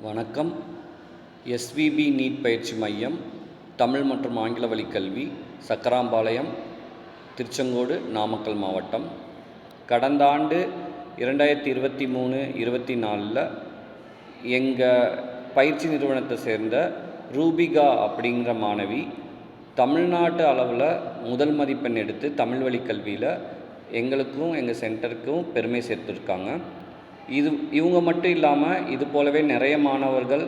வணக்கம். SPB NEET பயிற்சி மையம் தமிழ் மற்றும் ஆங்கில வழி கல்வி, சக்கராம்பாளையம், திருச்செங்கோடு, நாமக்கல் மாவட்டம். கடந்த ஆண்டு 2023-24 எங்கள் பயிற்சி நிறுவனத்தை சேர்ந்த ரூபிகா அப்படிங்கிற மாணவி தமிழ்நாட்டு அளவில் முதல் மதிப்பெண் எடுத்து தமிழ் வழி கல்வியில் எங்களுக்கும் எங்கள் சென்டருக்கும் பெருமை சேர்த்துருக்காங்க. இவங்க மட்டும் இல்லாமல் இது போலவே நிறைய மாணவர்கள்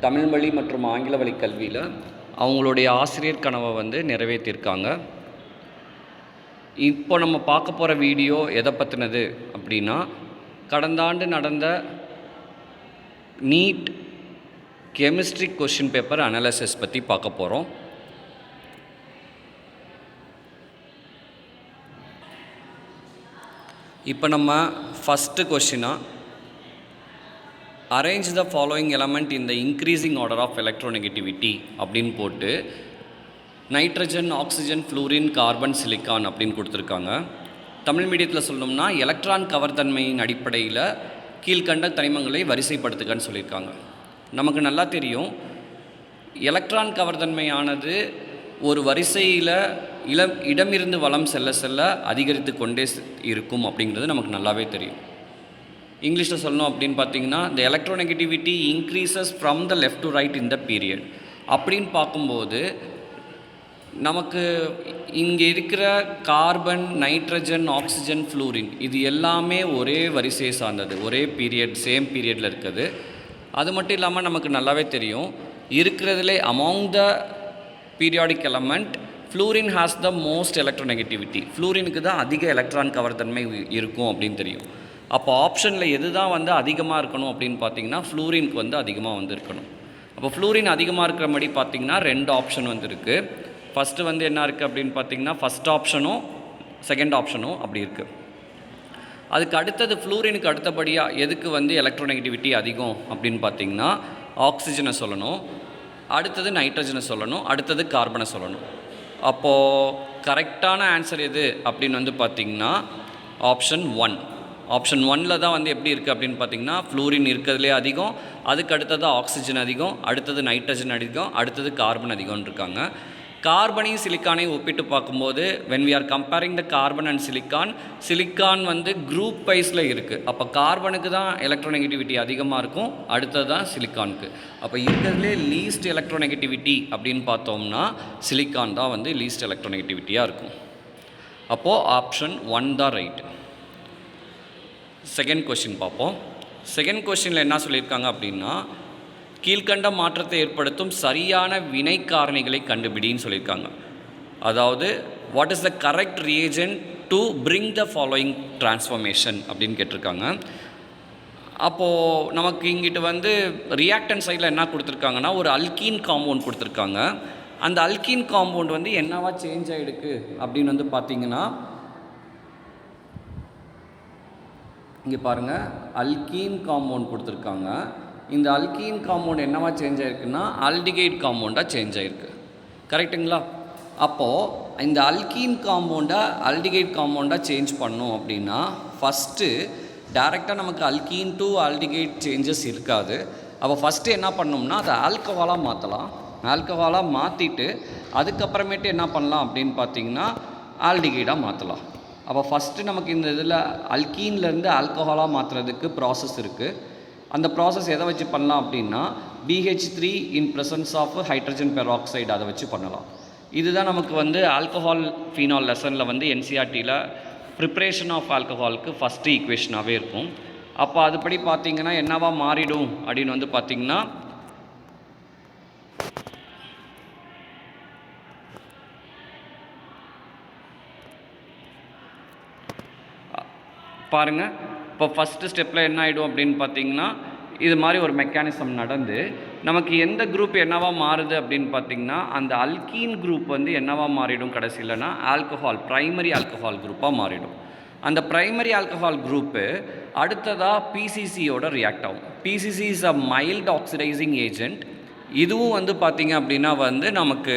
தமிழ் வழி மற்றும் ஆங்கில வழி கல்வியில் அவங்களுடைய ஆசிரியர் கனவை நிறைவேற்றியிருக்காங்க. இப்போ நம்ம பார்க்க போகிற வீடியோ எதை பற்றினது அப்படின்னா, கடந்த ஆண்டு நடந்த NEET chemistry question paper analysis பற்றி பார்க்க போகிறோம். இப்போ நம்ம ஃபஸ்ட்டு கொஷினாக arrange the following element in the increasing order of electronegativity அப்படின்னு போட்டு nitrogen, oxygen, fluorine, carbon, silicon அப்படின்னு கொடுத்துருக்காங்க. தமிழ் மீடியத்தில் சொல்லணும்னா எலக்ட்ரான் கவர்தன்மையின் அடிப்படையில் கீழ்கண்ட தனிமங்களை வரிசைப்படுத்துக்கன்னு சொல்லியிருக்காங்க. நமக்கு நல்லா தெரியும், எலக்ட்ரான் கவர்தன்மையானது ஒரு வரிசையில் இடமிருந்து வளம் செல்ல செல்ல அதிகரித்து கொண்டே இருக்கும் அப்படிங்கிறது நமக்கு நல்லாவே தெரியும். இங்கிலீஷில் சொல்லணும் அப்படின்னு பார்த்தீங்கன்னா, the electronegativity increases from the left to right in the period அப்படின்னு பார்க்கும்போது நமக்கு இங்கே இருக்கிற கார்பன், நைட்ரஜன், ஆக்சிஜன், ஃப்ளூரின் இது எல்லாமே ஒரே வரிசையை சார்ந்தது, ஒரே பீரியட், சேம் பீரியடில் இருக்குது. அது மட்டும் இல்லாமல் நமக்கு நல்லாவே தெரியும், இருக்கிறதுலே among the periodic element fluorine has the most electronegativity. ஃப்ளூரினுக்கு தான் அதிக எலக்ட்ரான் கவர்தன்மை இருக்கும் அப்படின்னு தெரியும். அப்போ ஆப்ஷனில் எது தான் அதிகமாக இருக்கணும் அப்படின்னு பார்த்தீங்கன்னா, ஃப்ளூரினுக்கு அதிகமாக இருக்கணும். அப்போ ஃப்ளூரின் அதிகமாக இருக்கிற மாதிரி பார்த்திங்கன்னா 2 ஆப்ஷன் இருக்குது. ஃபஸ்ட்டு என்ன இருக்குது அப்படின்னு பார்த்தீங்கன்னா, ஃபஸ்ட் ஆப்ஷனும் செகண்ட் ஆப்ஷனும் அப்படி இருக்குது. அதுக்கு அடுத்தது ஃப்ளூரினுக்கு அடுத்தபடியாக எதுக்கு எலக்ட்ரோநெகட்டிவிட்டி அதிகம் அப்படின்னு பார்த்திங்கன்னா, ஆக்சிஜனை சொல்லணும், அடுத்தது நைட்ரஜனை சொல்லணும், அடுத்தது கார்பனை சொல்லணும். அப்போது கரெக்டான ஆன்சர் எது அப்படின்னு பார்த்திங்கன்னா ஆப்ஷன் 1. ஆப்ஷன் 1ல் தான் எப்படி இருக்குது அப்படின்னு பார்த்திங்கன்னா, ஃப்ளூரின் இருக்கிறதுலே அதிகம், அதுக்கு அடுத்தது ஆக்சிஜன் அதிகம், அடுத்தது நைட்ரஜன் அதிகம், அடுத்தது கார்பன் அதிகம்னு இருக்காங்க. கார்பனையும் சிலிக்கானையும் ஒப்பிட்டு பார்க்கும்போது when we are comparing the carbon and silicon group வைஸில் இருக்குது. அப்போ கார்பனுக்கு தான் எலக்ட்ரோநெகட்டிவிட்டி அதிகமாக இருக்கும், அடுத்தது தான் சிலிக்கானுக்கு. அப்போ இருக்கிறதுலே லீஸ்ட் எலக்ட்ரோநெகட்டிவிட்டி அப்படின்னு பார்த்தோம்னா சிலிக்கான் தான் லீஸ்ட் எலக்ட்ரோநெகட்டிவிட்டியாக இருக்கும். அப்போது ஆப்ஷன் 1 தான் ரைட். செகண்ட் கொஷின் பார்ப்போம். செகண்ட் கொஷினில் என்ன சொல்லியிருக்காங்க அப்படின்னா, கீழ்கண்ட மாற்றத்தை ஏற்படுத்தும் சரியான வினை காரணிகளை கண்டுபிடின்னு சொல்லியிருக்காங்க. அதாவது what is the correct reagent to bring the following transformation அப்படின்னு கேட்டிருக்காங்க. அப்போது நமக்கு இங்கிட்டு ரியாக்டன் சைடில் என்ன கொடுத்துருக்காங்கன்னா, ஒரு அல்கீன் காம்பவுண்ட் கொடுத்துருக்காங்க. அந்த அல்கீன் காம்பவுண்ட் என்னவா சேஞ்ச் ஆகிடுக்கு அப்படின்னு பார்த்தீங்கன்னா, இங்கே பாருங்கள், அல்கீன் காம்பவுண்ட் கொடுத்துருக்காங்க. இந்த அல்கீன் காம்பவுண்ட் என்னவா சேஞ்ச் ஆகிருக்குன்னா ஆல்டிகைட் காம்பவுண்டாக சேஞ்ச் ஆகிருக்கு. கரெக்டுங்களா? அப்போது இந்த அல்கீன் காம்பவுண்டை ஆல்டிகைட் காம்பவுண்டாக சேஞ்ச் பண்ணோம் அப்படின்னா ஃபஸ்ட்டு டைரெக்டாக நமக்கு அல்கீன் டு ஆல்டிகைட் சேஞ்சஸ் இருக்காது. அப்போ ஃபஸ்ட்டு என்ன பண்ணோம்னா அதை ஆல்கஹாலாக மாற்றலாம். ஆல்கஹாலாக மாற்றிட்டு அதுக்கப்புறமேட்டு என்ன பண்ணலாம் அப்படின்னு பார்த்தீங்கன்னா ஆல்டிகைடாக மாற்றலாம். அப்போ ஃபஸ்ட்டு நமக்கு இந்த இதில் அல்கீன்லேருந்து ஆல்கஹாலாக மாற்றுறதுக்கு ப்ராசஸ் இருக்குது. அந்த ப்ராசஸ் எதை வச்சு பண்ணலாம் அப்படின்னா BH3 in presence of hydrogen peroxide அதை வச்சு பண்ணலாம். இதுதான் நமக்கு ஆல்கஹால் ஃபீனால் லெசனில் NCERTயில் ப்ரிப்ரேஷன் ஆஃப் ஆல்கஹாலுக்கு ஃபஸ்ட்டு ஈக்குவேஷனாகவே இருக்கும். அப்போ அதுபடி பார்த்திங்கன்னா என்னவா மாறிடும் அப்படின்னு பார்த்திங்கன்னா பாருங்கள், இப்போ ஃபஸ்ட்டு ஸ்டெப்பில் என்ன ஆகிடும் அப்படின்னு பார்த்தீங்கன்னா, இது மாதிரி ஒரு மெக்கானிசம் நடந்து நமக்கு எந்த குரூப் என்னவா மாறுது அப்படின்னு பார்த்தீங்கன்னா, அந்த அல்கீன் குரூப் என்னவா மாறிடும் கடைசியிலனா ஆல்கஹால், ப்ரைமரி ஆல்கஹால் குரூப்பாக மாறிடும். அந்த ப்ரைமரி ஆல்கஹால் குரூப்பு அடுத்ததாக PCCயோட ரியாக்ட் ஆகும். PCC is a mild oxidising agent. இதுவும் பார்த்திங்க அப்படின்னா நமக்கு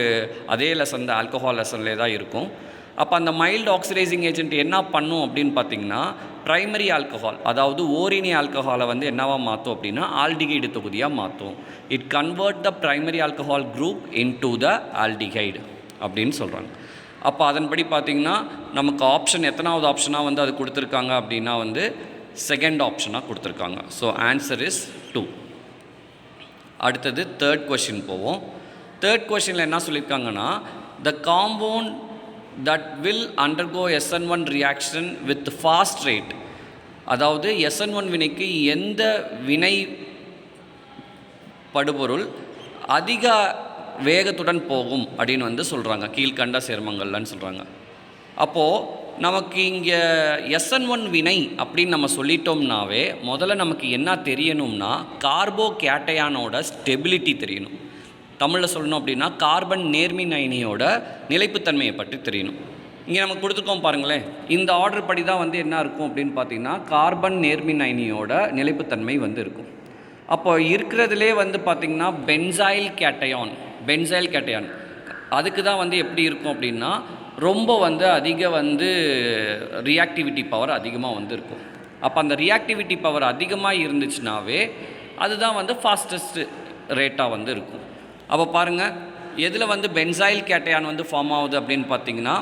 அதே லெசன் தான், ஆல்கஹால் லெசன்லே தான் இருக்கும். அப்போ அந்த மைல்டு ஆக்சிடைசிங் ஏஜென்ட் என்ன பண்ணும் அப்படின்னு பார்த்தீங்கன்னா பிரைமரி ஆல்கஹால் அதாவது ஓரினி ஆல்கஹாலை வந்து என்னவா மாற்றும் அப்படின்னா ஆல்டிகைடு தொகுதியாக மாற்றும். It convert the primary alcohol group into the aldehyde அப்படின்னு சொல்கிறாங்க. அப்போ அதன்படி பார்த்திங்கன்னா நமக்கு ஆப்ஷன் எத்தனாவது ஆப்ஷனாக வந்து அது கொடுத்துருக்காங்க அப்படின்னா வந்து செகண்ட் ஆப்ஷனாக கொடுத்துருக்காங்க. So answer is 2. அடுத்தது தேர்ட் கொஷின் போவோம். தேர்ட் கொஷினில் என்ன சொல்லியிருக்காங்கன்னா த compound that will undergo SN1 reaction with fast rate, அதாவது SN1 வினைக்கு எந்த வினை படுபொருள் அதிக வேகத்துடன் போகும் அப்படின்னு வந்து சொல்கிறாங்க கீழ்கண்ட சேர்மங்கள்லன்னு சொல்கிறாங்க. அப்போது நமக்கு இங்கே SN1 வினை அப்படின்னு நம்ம சொல்லிட்டோம்னாவே முதல்ல நமக்கு என்ன தெரியணும்னா கார்போ கேட்டையானோட ஸ்டெபிலிட்டி தெரியணும். தமிழில் சொல்லணும் அப்படின்னா கார்பன் நேர்மின் அயனியோட நிலைப்புத்தன்மையை பற்றி தெரியணும். இங்கே நமக்கு கொடுத்துருக்கோம் பாருங்களேன், இந்த ஆர்டர் படி தான் வந்து என்ன இருக்கும் அப்படின்னு பார்த்தீங்கன்னா கார்பன் நேர்மின் அயனியோட நிலைப்புத்தன்மை வந்து இருக்கும். அப்போ இருக்கிறதுலே வந்து பார்த்திங்கன்னா பென்சாயில் கேட்டையான் அதுக்கு தான் வந்து எப்படி இருக்கும் அப்படின்னா ரொம்ப வந்து அதிக வந்து ரியாக்டிவிட்டி பவர் அதிகமாக வந்து இருக்கும். அப்போ அந்த ரியாக்டிவிட்டி பவர் அதிகமாக இருந்துச்சுனாவே அதுதான் வந்து ஃபாஸ்டஸ்ட் ரேட்டாக வந்து இருக்கும். அப்போ பாருங்கள் எதில் வந்து பென்சாயில் கேட்டையான் வந்து ஃபார்ம் ஆகுது அப்படின்னு பார்த்தீங்கன்னா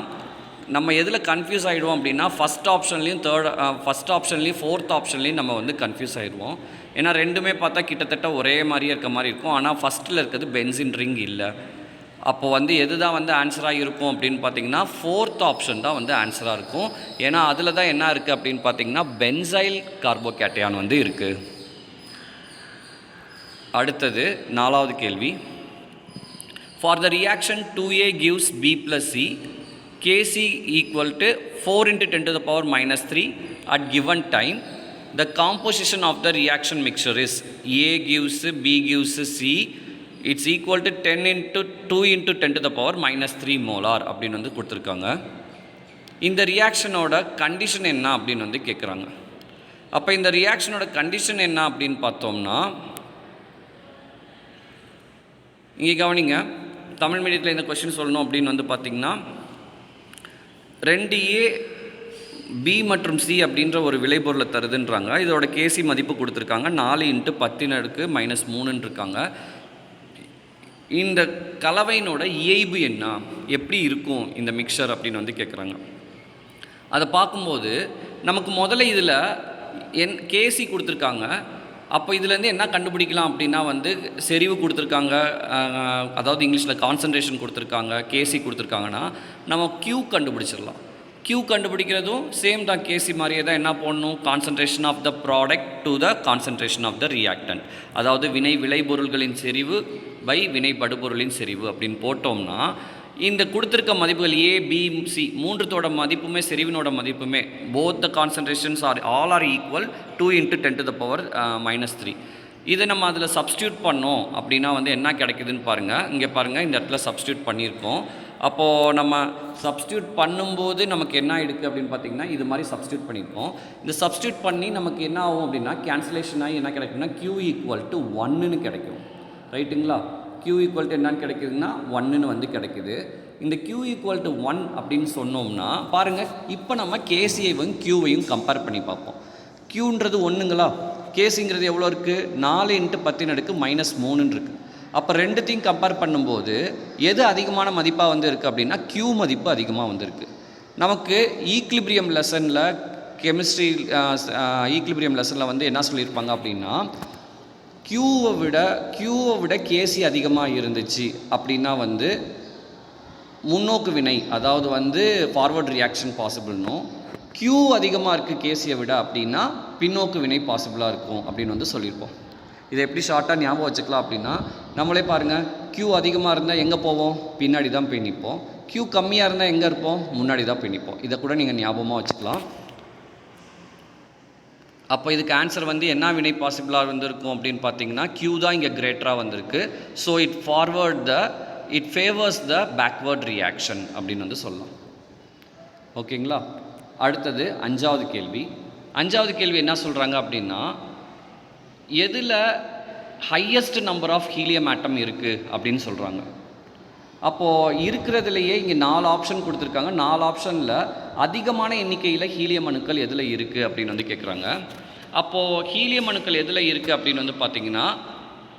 நம்ம எதில் கன்ஃபியூஸ் ஆகிடுவோம் அப்படின்னா ஃபஸ்ட் ஆப்ஷன்லேயும் ஃபோர்த் ஆப்ஷன்லேயும் நம்ம வந்து கன்ஃபியூஸ் ஆகிடுவோம். ஏன்னா ரெண்டுமே பார்த்தா கிட்டத்தட்ட ஒரே மாதிரியே இருக்க மாதிரி இருக்கும். ஆனால் ஃபஸ்ட்டில் இருக்கிறது பென்சின் ரிங் இல்லை. அப்போ வந்து எது தான் வந்து ஆன்சராக இருக்கும் அப்படின்னு பார்த்தீங்கன்னா ஃபோர்த் ஆப்ஷன் தான் வந்து ஆன்சராக இருக்கும். ஏன்னா அதில் தான் என்ன இருக்குது அப்படின்னு பார்த்தீங்கன்னா பென்சாயில் கார்போகேட்டையான் வந்து இருக்குது. அடுத்தது 4வது கேள்வி. For the reaction 2A gives B plus C, Kc equal to 4 into 10 to the power minus 3 at given time. The composition of the reaction mixture is A gives B gives C. It's equal to 10 into 2 into 10 to the power minus 3 molar அப்படின்னு வந்து கொடுத்துருக்காங்க. இந்த ரியாக்ஷனோட condition என்ன அப்படின்னு வந்து கேட்குறாங்க. அப்போ இந்த ரியாக்ஷனோட கண்டிஷன் என்ன அப்படின்னு பார்த்தோம்னா இங்கே கவனிங்க, தமிழ் மீடியத்தில் இந்த கொஸ்டின் சொல்லணும் அப்படின்னு வந்து பார்த்திங்கன்னா 2A B மற்றும் C அப்படின்ற ஒரு விளைபொருளை தருதுன்றாங்க. இதோட கேசி மதிப்பு கொடுத்துருக்காங்க 4 × 10⁻³ -3 இருக்காங்க. இந்த கலவையினோட இயைபு என்ன, எப்படி இருக்கும் இந்த மிக்சர் அப்படின்னு வந்து கேட்குறாங்க. அதை பார்க்கும்போது நமக்கு முதல்ல இதில் கேசி கொடுத்துருக்காங்க. அப்போ இதுலேருந்து என்ன கண்டுபிடிக்கலாம் அப்படின்னா வந்து செறிவு கொடுத்துருக்காங்க, அதாவது இங்கிலீஷில் கான்சன்ட்ரேஷன் கொடுத்துருக்காங்க, கேசி கொடுத்துருக்காங்கன்னா நம்ம Q கண்டுபிடிச்சிடலாம். Q கண்டுபிடிக்கிறதும் சேம் தான், கேசி மாதிரியே தான். என்ன போடணும், concentration of the product to the concentration of the reactant, அதாவது விளைபொருள்களின் செறிவு பை வினை படுபொருளின் செறிவு அப்படின்னு போட்டோம்னா இந்த கொடுத்துருக்க மதிப்புகள் A, B, C மூன்றுத்தோட மதிப்புமே செறிவினோட மதிப்புமே both the concentrations all are equal 2 × 10⁻³ இதை நம்ம அதில் சப்ஸ்டியூட் பண்ணோம் அப்படின்னா வந்து என்ன கிடைக்குதுன்னு பாருங்கள். இங்கே பாருங்கள், இந்த இடத்துல சப்ஸ்டியூட் பண்ணியிருக்கோம். அப்போது நம்ம சப்ஸ்டியூட் பண்ணும்போது நமக்கு என்ன ஆகிடுக்கு அப்படின்னு பார்த்திங்கன்னா இது மாதிரி சப்ஸ்டியூட் பண்ணியிருக்கோம். இந்த சப்ஸ்டியூட் பண்ணி நமக்கு என்ன ஆகும் அப்படின்னா கேன்சலேஷன் ஆகி என்ன கிடைக்கும்னா Q = 1ன்னு கிடைக்கும். ரைட்டுங்களா? Q = என்னன்னு கிடைக்குதுன்னா 1ன்னு வந்து கிடைக்குது. இந்த Q = 1 அப்படின்னு சொன்னோம்னா பாருங்கள், இப்போ நம்ம கேசியையும் Qவையும் கம்பேர் பண்ணி பார்ப்போம். Qன்றது 1ங்களா, கேசிங்கிறது எவ்வளோ இருக்குது, 4 × 10⁻³ இருக்குது. அப்போ ரெண்டுத்தையும் கம்பேர் பண்ணும்போது எது அதிகமான மதிப்பாக வந்து இருக்குது அப்படின்னா Q மதிப்பு அதிகமாக வந்திருக்கு. நமக்கு ஈக்லிபிரியம் லெசனில் கெமிஸ்ட்ரி ஈக்லிபிரியம் லெசனில் வந்து என்ன சொல்லியிருப்பாங்க அப்படின்னா Qவை விட கேசி அதிகமாக இருந்துச்சு அப்படின்னா வந்து முன்னோக்கு வினை, அதாவது வந்து ஃபார்வர்ட் ரியாக்ஷன் பாசிபிள்னும், Q அதிகமாக இருக்குது கேசியை விட அப்படின்னா பின்னோக்கு வினை பாசிபிளாக இருக்கும் அப்படின்னு வந்து சொல்லியிருப்போம். இதை எப்படி ஷார்ட்டாக ஞாபகம் வச்சுக்கலாம் அப்படின்னா நம்மளே பாருங்கள், Q அதிகமாக இருந்தால் எங்கே போவோம், பின்னாடி தான் போய் நிற்போம். Q கம்மியாக இருந்தால் எங்கே இருப்போம், முன்னாடி தான் போய் நிற்போம். இதை கூட நீங்கள் ஞாபகமாக வச்சுக்கலாம். அப்போ இதுக்கு ஆன்சர் வந்து என்ன வினை பாசிபிளாக வந்திருக்கும் அப்படின்னு பார்த்தீங்கன்னா Q தான் இங்கே கிரேட்டராக வந்திருக்கு. So it favours the backward reaction அப்படின்னு வந்து சொல்லலாம். ஓகேங்களா? அடுத்தது 5வது கேள்வி. 5வது கேள்வி என்ன சொல்கிறாங்க அப்படின்னா எதில் ஹையஸ்ட் நம்பர் ஆஃப் ஹீலியம் ஆட்டம் இருக்குது அப்படின்னு சொல்கிறாங்க. அப்போது இருக்கிறதுலையே இங்கே 4 ஆப்ஷன் கொடுத்துருக்காங்க. 4 ஆப்ஷனில் அதிகமான எண்ணிக்கையில் ஹீலியம் அணுக்கள் எதில் இருக்குது அப்படின்னு வந்து கேட்குறாங்க. அப்போது ஹீலியம் அணுக்கள் எதில் இருக்குது அப்படின்னு வந்து பார்த்திங்கன்னா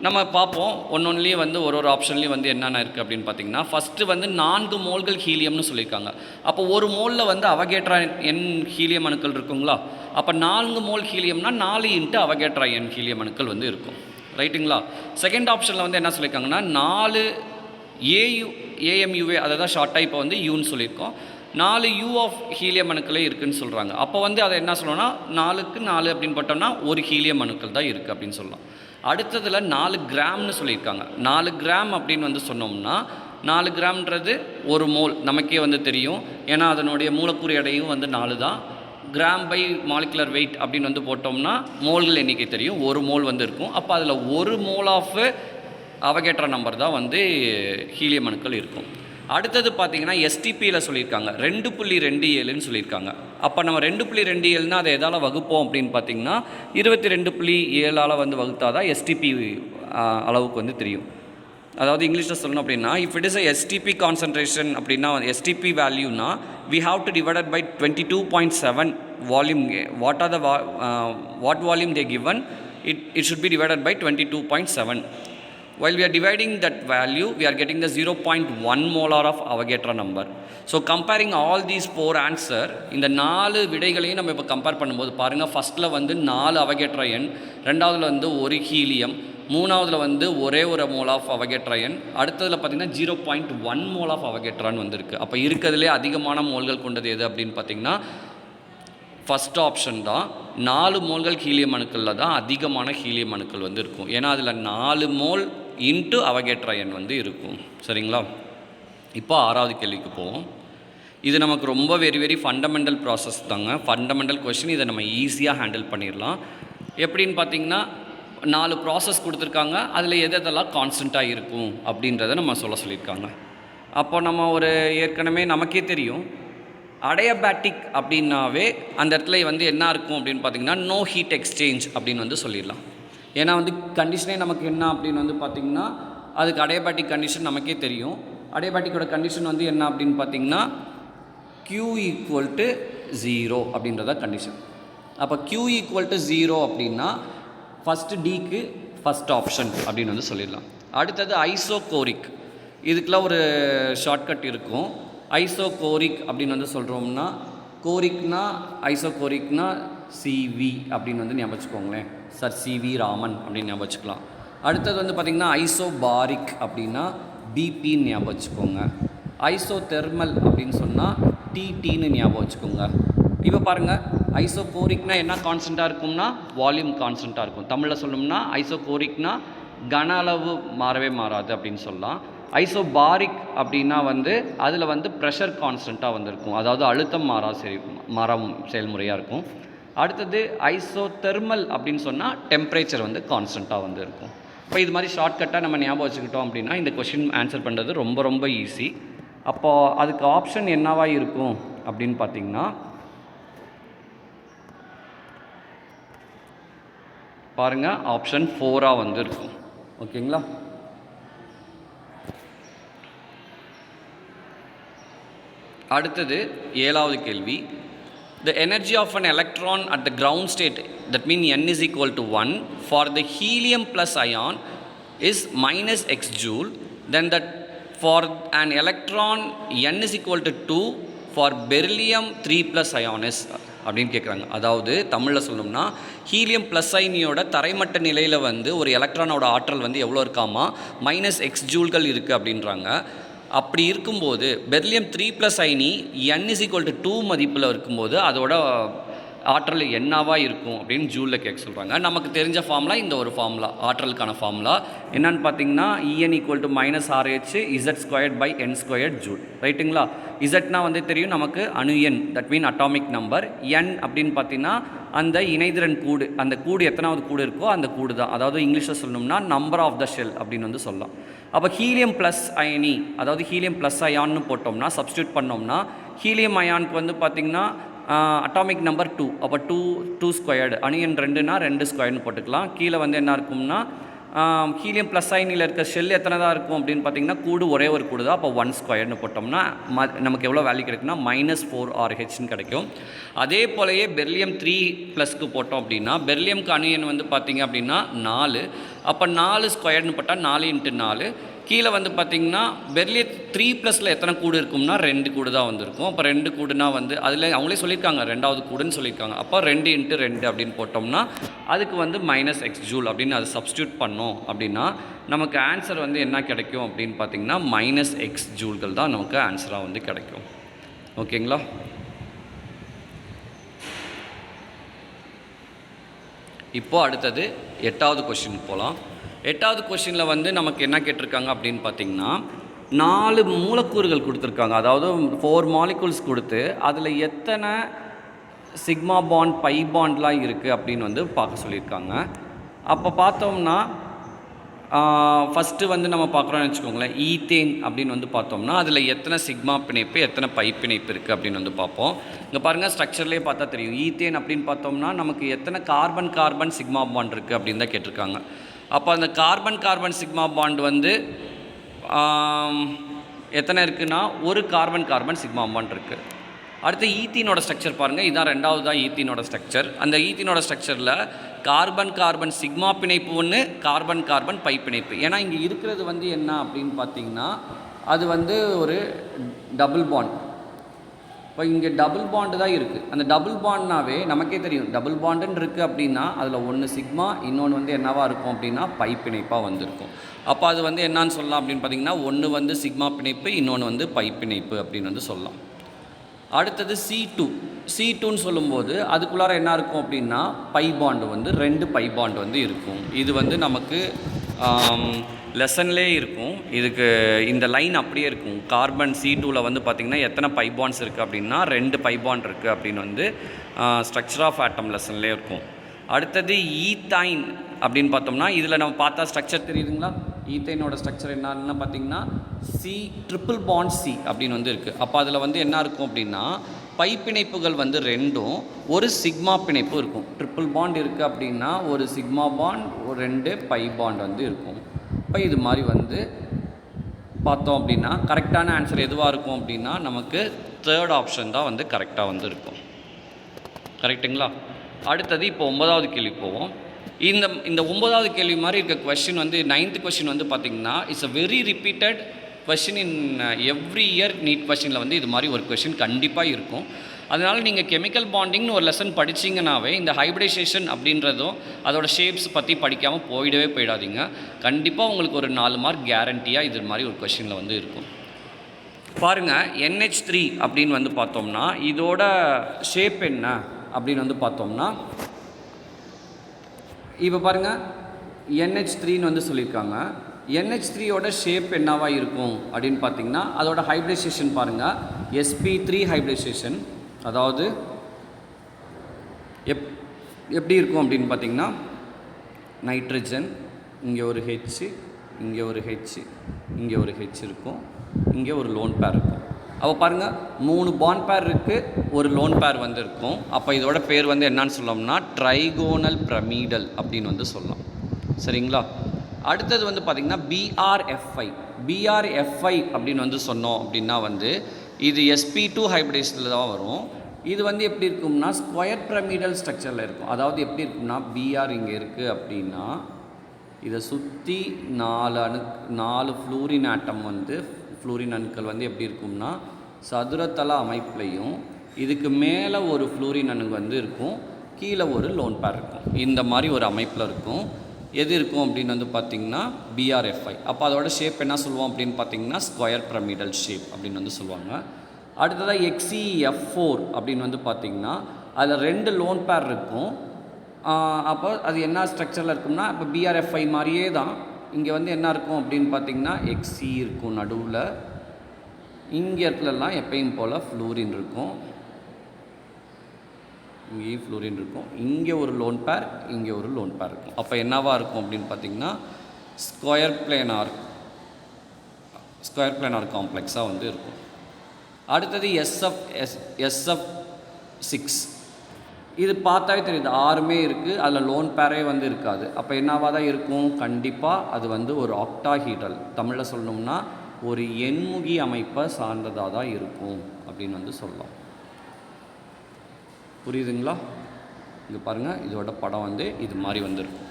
நம்ம பார்ப்போம். ஒன்னொன்றுலேயே வந்து ஒரு ஆப்ஷன்லேயும் வந்து என்னென்ன இருக்குது அப்படின்னு பார்த்தீங்கன்னா, ஃபஸ்ட்டு வந்து 4 மோல்கள் ஹீலியம்னு சொல்லியிருக்காங்க. அப்போ ஒரு மோலில் வந்து அவகேட்ரா எண் ஹீலியம் அணுக்கள் இருக்குங்களா? அப்போ 4 மோல் ஹீலியம்னா 4 இன்ட்டு அவகேட்ரா எண் ஹீலியம் அணுக்கள் வந்து இருக்கும். ரைட்டுங்களா? செகண்ட் ஆப்ஷனில் வந்து என்ன சொல்லியிருக்காங்கன்னா 4 AMUA, அதை தான் ஷார்ட்டாக இப்போ வந்து யூன்னு சொல்லியிருக்கோம். 4 U ஆஃப் ஹீலியம் அணுக்களே இருக்குதுன்னு சொல்கிறாங்க. அப்போ வந்து அதை என்ன சொல்லணும்னா 4க்கு 4 அப்படின்னு போட்டோம்னா ஒரு ஹீலியம் அணுக்கள் தான் இருக்குது அப்படின்னு சொல்லலாம். அடுத்ததில் 4 கிராம்னு சொல்லியிருக்காங்க. 4 கிராம் அப்படின்னு வந்து சொன்னோம்னா 4 கிராம்ன்றது ஒரு மோல் நமக்கே வந்து தெரியும். ஏன்னா அதனுடைய மூலக்கூறு எடையும் வந்து 4 தான். கிராம் பை மாலிகுலர் வெயிட் அப்படின்னு வந்து போட்டோம்னா மோல்கள் எண்ணிக்கை தெரியும். ஒரு மோல் வந்து இருக்கும். அப்போ அதில் ஒரு மோல் ஆஃப் அவகேட்ரா நம்பர் தான் வந்து ஹீலியம் அணுக்கள் இருக்கும். அடுத்தது பார்த்திங்கன்னா எஸ்டிபியில் சொல்லியிருக்காங்க 2.27ன்னு சொல்லியிருக்காங்க. அப்போ நம்ம 2.27னா அதை எதால் வகுப்போம் அப்படின்னு பார்த்திங்கன்னா 22.7ஆல் வந்து வகுத்தா தான் எஸ்டிபி அளவுக்கு வந்து தெரியும். அதாவது இங்கிலீஷில் சொல்லணும் அப்படின்னா if it is a STP concentration அப்படின்னா எஸ்டிபி வேல்யூனா we have to divided by 22.7 volume. What volume they given it should be divided by 22.7. While we are dividing that value, we are getting the 0.1 molar of Avogadro number. So comparing all these 4 answer, இந்த 4 விடைகளையும் நம்ம இப்போ compare பண்ணும்போது பாருங்கள், ஃபஸ்ட்டில் வந்து 4 Avogadro எண், ரெண்டாவதுல வந்து ஒரு ஹீலியம், மூணாவதுல வந்து ஒரே ஒரு மோல் ஆஃப் அவகேட்ரா எண், அடுத்ததில் பார்த்திங்கன்னா 0.1 மோல் ஆஃப் அவகேட்ரான்னு வந்திருக்கு. அப்போ இருக்கிறதுலே அதிகமான மோல்கள் கொண்டது எது அப்படின்னு பார்த்திங்கன்னா ஃபஸ்ட் ஆப்ஷன் தான். 4 மோல்கள் ஹீலியம் அணுக்களில் தான் அதிகமான ஹீலியம் அணுக்கள் வந்து இருக்கும். ஏன்னா அதில் 4 மோல் இன்ட்டு அவகேட்ரா எண் வந்து இருக்கும். சரிங்களா? இப்போ 6வது கேள்விக்கு போவோம். இது நமக்கு ரொம்ப வெரி ஃபண்டமெண்டல் ப்ராசஸ் தாங்க, ஃபண்டமெண்டல் கொஸ்டின். இதை நம்ம ஈஸியாக ஹேண்டில் பண்ணிடலாம். எப்படின்னு பார்த்தீங்கன்னா 4 ப்ராசஸ் கொடுத்துருக்காங்க. அதில் எதெல்லாம் கான்ஸ்டண்ட்டாக இருக்கும் அப்படின்றத நம்ம சொல்லியிருக்காங்க. அப்போ நம்ம ஏற்கனவே நமக்கே தெரியும் அடையபேட்டிக் அப்படின்னாவே அந்த இடத்துல வந்து என்ன இருக்கும் அப்படின்னு பார்த்திங்கன்னா நோ ஹீட் எக்ஸ்சேஞ்ச் அப்படின்னு வந்து சொல்லிடலாம். ஏன்னா வந்து கண்டிஷனே நமக்கு என்ன அப்படின்னு வந்து பார்த்திங்கன்னா அதுக்கு அடையபேட்டிக் கண்டிஷன் நமக்கே தெரியும். அடையபேட்டிக்கோட கண்டிஷன் வந்து என்ன அப்படின்னு பார்த்திங்கன்னா Q = 0 அப்படின்றத கண்டிஷன். அப்போ Q = 0 அப்படின்னா ஃபஸ்ட்டு டிக்கு ஃபஸ்ட் ஆப்ஷன் அப்படின்னு வந்து சொல்லிடலாம். அடுத்தது ஐசோகோரிக். இதுக்கெலாம் ஒரு ஷார்ட்கட் இருக்கும். ஐசோகோரிக் அப்படின்னு வந்து சொல்கிறோம்னா கோரிக்னா ஐசோகோரிக்னா CV அப்படின்னு வந்து ஞாபகம் வச்சுக்கோங்களேன். சார் CV ராமன் அப்படின்னு ஞாபகம் வச்சுக்கலாம். அடுத்தது வந்து பார்த்திங்கன்னா ஐசோபாரிக் அப்படின்னா BPன்னு ஞாபகம் வச்சுக்கோங்க. ஐசோதெர்மல் அப்படின்னு சொன்னால் TTன்னு ஞாபகம் வச்சுக்கோங்க. இப்போ பாருங்கள், ஐசோகோரிக்னா என்ன கான்ஸ்டண்ட்டாக இருக்கும்னா வால்யூம் கான்ஸ்டண்ட்டாக இருக்கும். தமிழில் சொல்லணும்னா ஐசோகோரிக்னா கன அளவு மாறவே மாறாது அப்படின்னு சொல்லலாம். ஐசோபாரிக் அப்படின்னா வந்து அதில் வந்து ப்ரெஷர் கான்ஸ்டண்ட்டாக வந்திருக்கும். அதாவது அழுத்தம் மாறும் செயல்முறையாக இருக்கும். அடுத்தது ஐசோதெர்மல் அப்படின்னு சொன்னால் டெம்பரேச்சர் வந்து கான்ஸ்டண்ட்டாக வந்து இருக்கும். இப்போ இது மாதிரி ஷார்ட்கட்டாக நம்ம ஞாபகம் வச்சுக்கிட்டோம் அப்படின்னா இந்த கொஷின் ஆன்சர் பண்ணுறது ரொம்ப ஈஸி. அப்போது அதுக்கு ஆப்ஷன் என்னவாக இருக்கும் அப்படின்னு பார்த்திங்கன்னா பாருங்கள், ஆப்ஷன் 4ஆக வந்து இருக்கும். ஓகேங்களா? அடுத்தது 7வது கேள்வி. The energy of an electron at the ground state, that means n is equal to 1, for the helium plus ion is minus x joule. Then that for an electron n is equal to 2, for beryllium 3 plus ion is அப்படின்னு கேட்குறாங்க. அதாவது தமிழில் சொல்லணும்னா helium plus அயனியோட தரைமட்ட நிலையில் வந்து ஒரு எலக்ட்ரானோட ஆற்றல் வந்து எவ்வளோ இருக்காமா -x ஜூல்கள் இருக்குது அப்படின்றாங்க. அப்படி இருக்கும்போது பெர்லியம் 3+ அயனி n = 2 மதிப்பில் இருக்கும்போது அதோட ஆற்றல் என்னவாக இருக்கும் அப்படின்னு ஜூலில் கேட்க சொல்கிறாங்க. நமக்கு தெரிஞ்ச ஃபார்முலா இந்த ஒரு ஃபார்முலா, ஆற்றலுக்கான ஃபார்முலா என்னன்னு பார்த்தீங்கன்னா En = -RH Z²/n² ஜூல். ரைட்டுங்களா? இசட்னா வந்து தெரியும் நமக்கு அணு எண், that mean atomic number. n அப்படின்னு பார்த்தீங்கன்னா அந்த இணைதிறன் கூடு, அந்த கூடு எத்தனாவது கூடு இருக்கோ அந்த கூடு தான். அதாவது இங்கிலீஷில் சொல்லணும்னா நம்பர் ஆஃப் த ஷெல் அப்படின்னு வந்து சொல்லலாம். அப்போ ஹீலியம் ப்ளஸ் அயனி, அதாவது ஹீலியம் ப்ளஸ் அயான்னு போட்டோம்னா சப்ஸ்டியூட் பண்ணோம்னா ஹீலியம் அயானுக்கு வந்து பார்த்திங்கன்னா அட்டாமிக் நம்பர் 2, அப்போ 2² அணு எண் 2னா 2² போட்டுக்கலாம். கீழே வந்து என்ன இருக்கும்னா ஹீலியம் ப்ளஸ் அயனியில் இருக்க ஷெல் எத்தனை தான் இருக்கும் அப்படின்னு பார்த்தீங்கன்னா கூடு ஒரே ஒரு கூடு தான். அப்போ 1² போட்டோம்னா நமக்கு எவ்வளோ வேல்யூ கிடைக்குன்னா -4Rhன்னு கிடைக்கும். அதே போலயே பெர்லியம் 3+ போட்டோம் அப்படின்னா பெர்லியம்க்கு அணு எண் வந்து பார்த்திங்க அப்படின்னா 4. அப்போ 4² போட்டால் 4 × 4. கீழே வந்து பார்த்திங்கன்னா பெர்லியம் 3+ல் எத்தனை கூடு இருக்கும்னா 2 கூடு தான் வந்திருக்கும். அப்போ 2 கூடுனா வந்து அதில் அவங்களே சொல்லியிருக்காங்க 2வது கூடுன்னு சொல்லியிருக்காங்க. அப்போ 2 × 2 அப்படின்னு போட்டோம்னா அதுக்கு வந்து -x ஜூல் அப்படின்னு அதை சப்ஸ்டியூட் பண்ணோம் அப்படின்னா நமக்கு ஆன்சர் வந்து என்ன கிடைக்கும் அப்படின்னு பார்த்திங்கன்னா -x ஜூல்கள் தான் நமக்கு ஆன்சராக வந்து கிடைக்கும். ஓகேங்களா? இப்போது அடுத்தது 8வது கொஷின் போகலாம். 8வது கொஷினில் வந்து நமக்கு என்ன கேட்டிருக்காங்க அப்படின்னு பார்த்திங்கன்னா 4 மூலக்கூறுகள் கொடுத்துருக்காங்க. அதாவது 4 மாலிகூல்ஸ் கொடுத்து அதில் எத்தனை சிக்மா பாண்ட் பை பாண்ட்லாம் இருக்குது அப்படின்னு வந்து பார்க்க சொல்லியிருக்காங்க. அப்போ பார்த்தோம்னா ஃபஸ்ட்டு வந்து நம்ம பார்க்குறோன்னு வச்சுக்கோங்களேன். ஈத்தேன் அப்படின்னு வந்து பார்த்தோம்னா அதில் எத்தனை சிக்மா பிணைப்பு எத்தனை பை பிணைப்பு இருக்குது அப்படின்னு வந்து பார்ப்போம். இங்கே பாருங்கள், ஸ்ட்ரக்சர்லேயே பார்த்தா தெரியும். ஈத்தேன் அப்படின்னு பார்த்தோம்னா நமக்கு எத்தனை கார்பன் சிக்மா பாண்ட் இருக்குது அப்படின்னு தான் கேட்டிருக்காங்க. அப்போ அந்த கார்பன் சிக்மா பாண்ட் வந்து எத்தனை இருக்குன்னா ஒரு கார்பன் சிக்மா பாண்ட் இருக்குது. அடுத்து ஈத்தீனோட ஸ்ட்ரக்சர் பாருங்கள். இதுதான் 2வது தான் ஈத்தீனோட ஸ்ட்ரக்சர். அந்த ஈத்தீனோட ஸ்ட்ரக்சரில் கார்பன் சிக்மா பிணைப்பு ஒன்று, கார்பன் பை பிணைப்பு. ஏன்னா இங்கே இருக்கிறது வந்து என்ன அப்படின்னு பார்த்தீங்கன்னா அது வந்து ஒரு டபுள் பாண்ட். இப்போ இங்கே டபுள் பாண்டு தான் இருக்குது. அந்த டபுள் பாண்ட்னாவே நமக்கே தெரியும். டபுள் பாண்டுன்னு இருக்குது அப்படின்னா அதில் ஒன்று சிக்மா, இன்னொன்று வந்து என்னவாக இருக்கும் அப்படின்னா பை பிணைப்பாக வந்திருக்கும். அப்போ அது வந்து என்னான்னு சொல்லலாம் அப்படின்னு பார்த்தீங்கன்னா ஒன்று வந்து சிக்மா பிணைப்பு, இன்னொன்று வந்து பை பிணைப்பு அப்படின்னு வந்து சொல்லலாம். அடுத்தது C2ன்னு சொல்லும்போது அதுக்குள்ளார என்ன இருக்கும் அப்படின்னா பை பாண்டு வந்து 2 பை பாண்டு வந்து இருக்கும். இது வந்து நமக்கு லெசன்லேயே இருக்கும். இதுக்கு இந்த லைன் அப்படியே இருக்கும். கார்பன் C2ல் வந்து பார்த்திங்கன்னா எத்தனை பை பாண்ட்ஸ் இருக்குது அப்படின்னா 2 பை பாண்ட் இருக்குது அப்படின்னு வந்து ஸ்ட்ரக்சர் ஆஃப் ஆட்டம் லெசன்லேயே இருக்கும். அடுத்தது ஈத்தைன் அப்படின்னு பார்த்தோம்னா இதில் நம்ம பார்த்தா ஸ்ட்ரக்சர் தெரியுதுங்களா? ஈத்தைனோட ஸ்ட்ரக்சர் என்னன்னு பார்த்தீங்கன்னா ட்ரிபிள் பாண்ட் C அப்படின்னு வந்து இருக்குது. அப்போ அதில் வந்து என்ன இருக்கும் அப்படின்னா பை பிணைப்புகள் வந்து 2ம் ஒரு சிக்மா பிணைப்பு இருக்கும். ட்ரிபிள் பாண்ட் இருக்குது அப்படின்னா ஒரு சிக்மா பாண்ட், ஒரு 2 பை பாண்ட் வந்து இருக்கும். இப்போ இது மாதிரி வந்து பார்த்தோம் அப்படின்னா கரெக்டான ஆன்சர் எதுவாக இருக்கும் அப்படின்னா நமக்கு 3rd ஆப்ஷன் தான் வந்து கரெக்டாக வந்து இருக்கும். கரெக்டுங்களா? அடுத்தது இப்போ 9வது கேள்வி போவோம். இந்த 9வது கேள்வி மாதிரி இருக்க கொஷின் வந்து 9th கொஷின் வந்து பார்த்திங்கன்னா it's a very repeated question in every year NEET கொஷினில் வந்து இது மாதிரி ஒரு கொஷின் கண்டிப்பாக இருக்கும். அதனால் நீங்கள் கெமிக்கல் பாண்டிங்னு ஒரு லெசன் படிச்சிங்கனாவே இந்த ஹைப்ரிடைசேஷன் அப்படின்றதும் அதோட ஷேப்ஸ் பற்றி படிக்காமல் போயிடாதீங்க. கண்டிப்பாக உங்களுக்கு ஒரு 4 மார்க் கேரண்டியாக இது மாதிரி ஒரு கொஷினில் வந்து இருக்கும். பாருங்கள், NH3 அப்படின்னு வந்து பார்த்தோம்னா இதோட ஷேப் என்ன அப்படின்னு வந்து பார்த்தோம்னா இப்போ பாருங்கள் NH3ன்னு வந்து சொல்லியிருக்காங்க. NH3யோட ஷேப் என்னவாக இருக்கும் அப்படின்னு பார்த்தீங்கன்னா அதோட ஹைப்ரிடைசேஷன் பாருங்கள். sp3 hybridisation. அதாவது எப்படி இருக்கும் அப்படின்னு பார்த்தீங்கன்னா நைட்ரஜன், இங்கே ஒரு H, இங்கே ஒரு H, இங்கே ஒரு H இருக்கும், இங்கே ஒரு லோன் பேர் இருக்கும். அப்போ பாருங்கள் 3 பாண்ட் பேர் இருக்குது, ஒரு லோன் பேர் வந்து இருக்கும். அப்போ இதோட பேர் வந்து என்னன்னு சொல்லலாம்னா ட்ரைகோனல் பிரமிடல் அப்படின்னு வந்து சொல்லலாம். சரிங்களா? அடுத்தது வந்து பார்த்திங்கன்னா BRFI அப்படின்னு வந்து சொன்னோம் அப்படின்னா வந்து இது sp2 ஹைப்ரிடைஸில் தான் வரும். இது வந்து எப்படி இருக்கும்னா ஸ்கொயர் பிரமிடல் ஸ்ட்ரக்சரில் இருக்கும். அதாவது எப்படி இருக்கும்னா BR இங்கே இருக்குது அப்படின்னா இதை சுற்றி 4 ஃப்ளூரின் ஆட்டம் வந்து ஃப்ளூரின் அணுக்கள் வந்து எப்படி இருக்கும்னா சதுரத்தள அமைப்புலையும் இதுக்கு மேலே ஒரு ஃப்ளூரின் அணு வந்து இருக்கும், கீழே ஒரு லோன் பேர் இருக்கும். இந்த மாதிரி ஒரு அமைப்பில் இருக்கும். எது இருக்கும் அப்படின்னு வந்து பார்த்திங்கன்னா BRFI. அப்போ அதோட ஷேப் என்ன சொல்லுவோம் அப்படின்னு பார்த்திங்கன்னா ஸ்கொயர் பிரமிடல் ஷேப் அப்படின்னு வந்து சொல்லுவாங்க. அடுத்ததாக XeF4 அப்படின்னு வந்து பார்த்திங்கன்னா அதில் 2 லோன் பேர் இருக்கும். அப்போ அது என்ன ஸ்ட்ரக்சரில் இருக்கும்னா இப்போ BRFI மாதிரியே தான் இங்கே வந்து என்ன இருக்கும் அப்படின்னு பார்த்திங்கன்னா Xe இருக்கும் நடுவில். இங்கே இடத்துலலாம் எப்பயும் போல் ஃப்ளூரின் இருக்கும், இங்கேயும் ஃப்ளூரின் இருக்கும், இங்கே ஒரு லோன் பேர், இங்கே ஒரு லோன் பேர் இருக்கும். அப்போ என்னவாக இருக்கும் அப்படின்னு பார்த்திங்கன்னா ஸ்கொயர் பிளேனார் காம்ப்ளெக்ஸாக வந்து இருக்கும். அடுத்தது SF6. இது பார்த்தாவே தெரியுது, ஆறுமே இருக்குது, அதில் லோன் பேரே வந்து இருக்காது. அப்போ என்னவாக தான் இருக்கும்? கண்டிப்பாக அது வந்து ஒரு ஆக்டாஹீட்ரல், தமிழில் சொல்லணும்னா ஒரு எண்முகி அமைப்பை சார்ந்ததாக தான் இருக்கும் அப்படின்னு வந்து சொல்லலாம். புரியுதுங்களா? இங்கே பாருங்கள், இதோட படம் வந்து இது மாதிரி வந்துருக்கும்.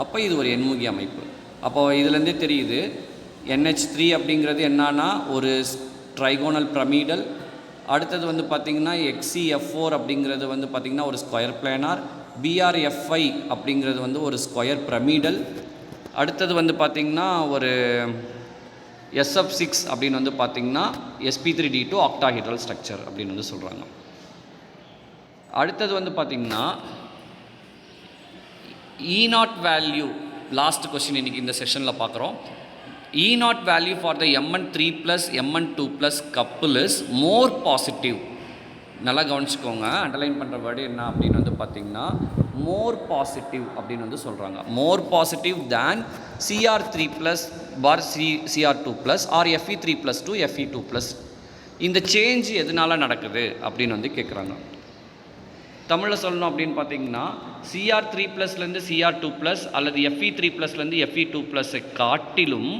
அப்போ இது ஒரு எண்முகி அமைப்பு. அப்போ இதுலேருந்தே தெரியுது NH3 அப்படிங்கிறது என்னன்னா ஒரு ட்ரைகோனல் பிரமிடல். அடுத்தது வந்து பார்த்திங்கன்னா XeF4 அப்படிங்கிறது வந்து பார்த்திங்கன்னா ஒரு ஸ்கொயர் பிளானார். BrF5 அப்படிங்கிறது வந்து ஒரு ஸ்கொயர் பிரமிடல். அடுத்தது வந்து பார்த்திங்கன்னா ஒரு SF6 அப்படின்னு வந்து பார்த்திங்கன்னா sp3d2 ஆக்டாஹீட்ரல் ஸ்ட்ரக்சர் அப்படின்னு வந்து சொல்கிறாங்க. அடுத்தது வந்து பார்த்திங்கன்னா E0 வேல்யூ, லாஸ்ட் கொஸ்டின் இன்றைக்கி இந்த செஷனில் பார்க்குறோம். E0 value for the Mn3+, Mn2+ couple is more positive. நல்லா கவனிச்சுக்கோங்க, அண்டர்லைன் பண்ணுற வேர்டு என்ன அப்படின்னு வந்து பார்த்திங்கன்னா மோர் பாசிட்டிவ் அப்படின்னு வந்து சொல்கிறாங்க. மோர் பாசிட்டிவ் தேன் Cr3+ பார் Cr2+ ஆர் Fe3+2 Fe2+. இந்த சேஞ்ச் எதனால் நடக்குது அப்படின்னு வந்து கேட்குறாங்க. தமிழில் சொல்லணும் அப்படின்னு பார்த்தீங்கன்னா Cr3+லேருந்து Cr2+ அல்லது Fe3+லேருந்து Fe2+ காட்டிலும்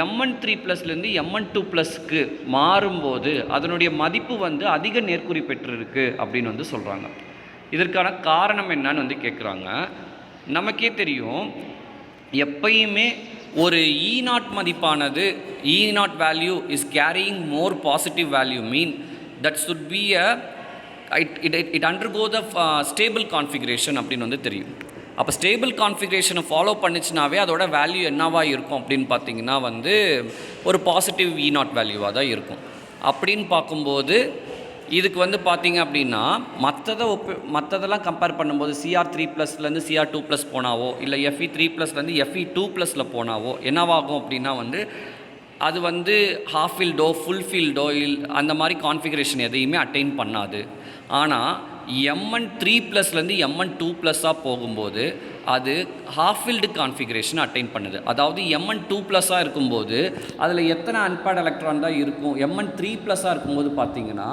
Mn3+லேருந்து Mn2+க்கு மாறும்போது அதனுடைய மதிப்பு வந்து அதிக நேர்குறி பெற்றிருக்கு அப்படின்னு வந்து சொல்கிறாங்க. இதற்கான காரணம் என்னன்னு வந்து கேட்குறாங்க. நமக்கே தெரியும், எப்பயுமே ஒரு E0 மதிப்பானது, E0 value is carrying more positive value, mean that should be it undergo the stable configuration அப்படின்னு வந்து தெரியும். அப்போ ஸ்டேபிள் கான்ஃபிகரேஷனை ஃபாலோ பண்ணிச்சுனாவே அதோட வேல்யூ என்னவாக இருக்கும் அப்படின்னு பார்த்தீங்கன்னா வந்து ஒரு பாசிட்டிவ் E0 வேல்யூவாக தான் இருக்கும். அப்படின்னு பார்க்கும்போது இதுக்கு வந்து பார்த்திங்க அப்படின்னா மற்றதெல்லாம் கம்பேர் பண்ணும்போது Cr3+லேருந்து Cr2+ போனாவோ இல்லை Fe3+லேருந்து Fe2+ல போனாவோ என்னவாகும் அப்படின்னா வந்து அது வந்து ஹாஃப் ஃபில்டோ ஃபுல் ஃபில்டோ அந்த மாதிரி கான்ஃபிகரேஷன் எதையுமே அட்டைன் பண்ணாது. ஆனால் Mn3+லேருந்து Mn2+ஆக போகும்போது அது ஹாஃப் ஃபில்டு கான்ஃபிகரேஷன் அட்டைன் பண்ணுது. அதாவது Mn2+ஆக இருக்கும்போது அதில் எத்தனை அன்பேர்ட் எலக்ட்ரான் தான் இருக்கும், Mn3+ஆக இருக்கும்போது பார்த்திங்கன்னா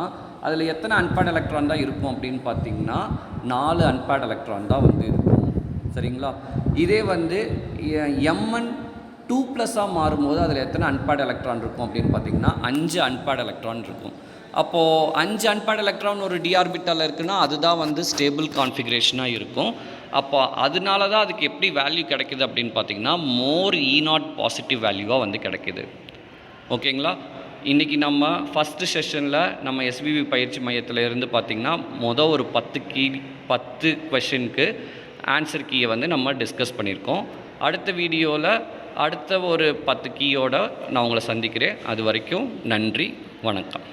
அதில் எத்தனை அன்பேர்ட் எலக்ட்ரான் தான் இருக்கும் அப்படின்னு பார்த்திங்கன்னா 4 அன்பேர்ட் எலக்ட்ரான் தான் வந்து இருக்கும். சரிங்களா? இதே வந்து Mn2+ஆக மாறும்போது அதில் எத்தனை அன்பேர்ட் எலக்ட்ரான் இருக்கும் அப்படின்னு பார்த்திங்கன்னா 5 அன்பேர்ட் எலக்ட்ரான் இருக்கும். அப்போது 5 அன்பேர்ட் எலக்ட்ரான் ஒரு d ஆர்பிட்டாலில் இருக்குன்னா அதுதான் வந்து ஸ்டேபிள் கான்ஃபிகரேஷனாக இருக்கும். அப்போ அதனால தான் அதுக்கு எப்படி வேல்யூ கிடைக்குது அப்படின்னு பார்த்திங்கன்னா மோர் E0 பாசிட்டிவ் வேல்யூவாக வந்து கிடைக்கிது. ஓகேங்களா? இன்றைக்கி நம்ம ஃபஸ்ட்டு செஷனில் நம்ம SBB பயிற்சி மையத்தில் இருந்து பார்த்திங்கன்னா ஒரு 10 கொஷினுக்கு ஆன்சர் கீயை வந்து நம்ம டிஸ்கஸ் பண்ணியிருக்கோம். அடுத்த வீடியோவில் அடுத்த ஒரு 10 கீயோடு நான் உங்களை சந்திக்கிறேன். அது வரைக்கும் நன்றி, வணக்கம்.